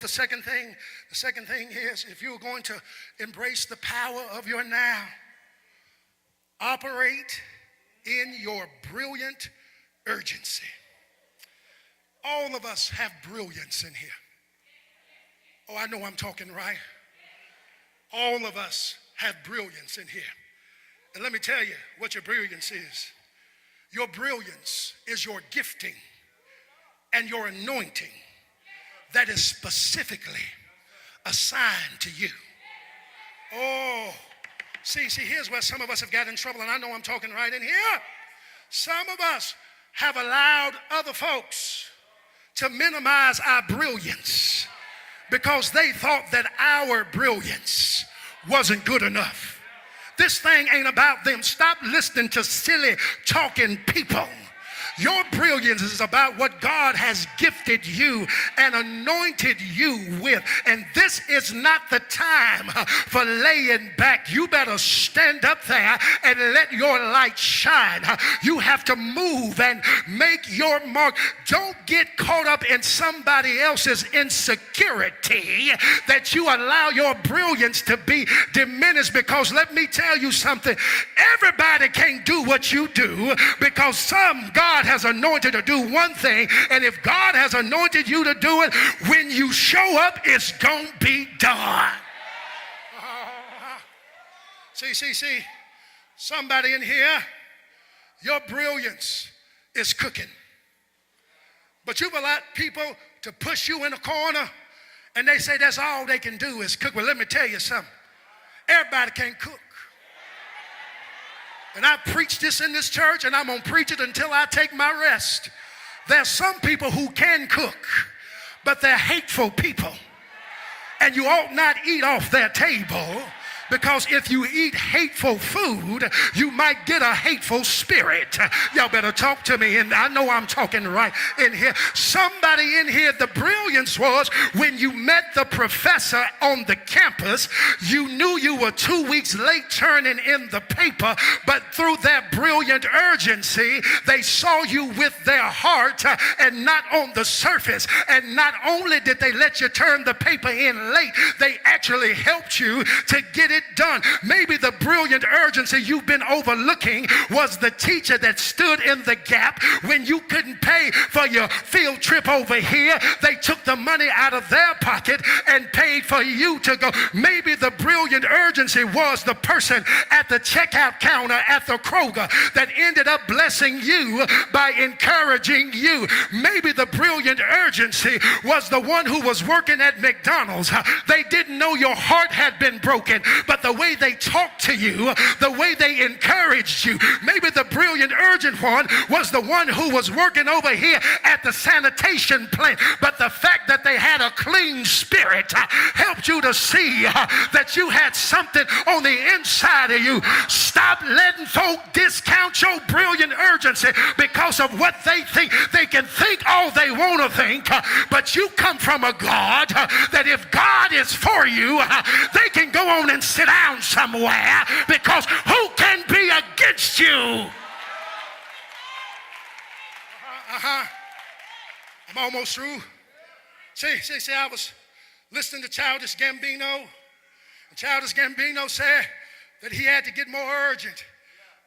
the second thing is, if you're going to embrace the power of your now, operate in your brilliant urgency. All of us have brilliance in here. Oh, I know I'm talking right. All of us have brilliance in here. And let me tell you what your brilliance is. Your brilliance is your gifting and your anointing that is specifically assigned to you. Oh, see, here's where some of us have got in trouble, and I know I'm talking right in here. Some of us have allowed other folks to minimize our brilliance because they thought that our brilliance wasn't good enough. This thing ain't about them. Stop listening to silly talking people. Your brilliance is about what God has gifted you and anointed you with. And this is not the time for laying back. You better stand up there and let your light shine. You have to move and make your mark. Don't get caught up in somebody else's insecurity that you allow your brilliance to be diminished, because let me tell you something. Everybody can't do what you do, because some God has anointed to do one thing, and if God has anointed you to do it, when you show up, it's gonna be done. See, somebody in here, your brilliance is cooking, but you've allowed people to push you in a corner, and they say that's all they can do is cook. Well, let me tell you something. Everybody can't cook. And I preach this in this church, and I'm going to preach it until I take my rest. There's some people who can cook, but they're hateful people. And you ought not eat off their table, because if you eat hateful food, you might get a hateful spirit. Y'all better talk to me, and I know I'm talking right in here. Somebody in here, the brilliance was when you met the professor on the campus, you knew you were 2 weeks late turning in the paper, but through their brilliant urgency, they saw you with their heart and not on the surface. And not only did they let you turn the paper in late, they actually helped you to get it done. Maybe the brilliant urgency you've been overlooking was the teacher that stood in the gap when you couldn't pay for your field trip over here. They took the money out of their pocket and paid for you to go. Maybe the brilliant urgency was the person at the checkout counter at the Kroger that ended up blessing you by encouraging you. Maybe the brilliant urgency was the one who was working at McDonald's. They didn't know your heart had been broken, but the way they talked to you, the way they encouraged you. Maybe the brilliant urgent one was the one who was working over here at the sanitation plant, but the fact that they had a clean spirit helped you to see that you had something on the inside of you. Stop letting folk discount your brilliant urgency because of what they think. They can think all they want to think, but you come from a God that if God is for you, they can go on and sit down somewhere, because who can be against you? I'm almost through. See, I was listening to Childish Gambino, and Childish Gambino said that he had to get more urgent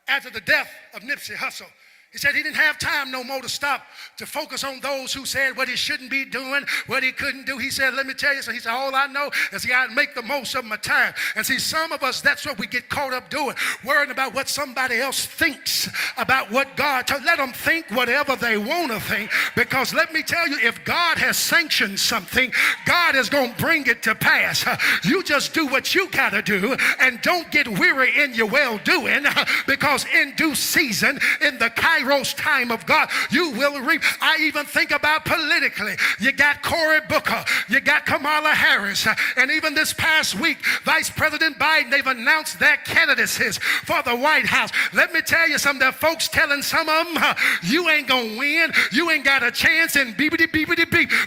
after the death of Nipsey Hussle. He said he didn't have time no more to stop to focus on those who said what he shouldn't be doing, what he couldn't do. He said, let me tell you. So he said, all I know is I gotta make the most of my time. And see, some of us, that's what we get caught up doing, worrying about what somebody else thinks about what God told. Let them think whatever they want to think, because let me tell you, if God has sanctioned something, God is going to bring it to pass. You just do what you got to do, and don't get weary in your well-doing, because in due season, in the Kairos time of God, you will reap. I even think about politically. You got Cory Booker, you got Kamala Harris, and even this past week, Vice President Biden, they've announced their candidacies for the White House. Let me tell you something, there are folks telling some of them, you ain't gonna win, you ain't got a chance, and beepity beep.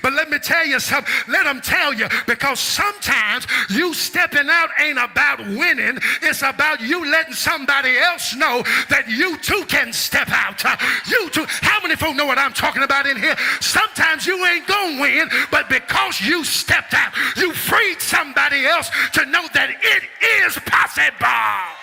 But let me tell you something, let them tell you, because sometimes you stepping out ain't about winning, it's about you letting somebody else know that you too can step out. out. You too. How many folk know what I'm talking about in here? Sometimes you ain't gonna win, but because you stepped out, you freed somebody else to know that it is possible.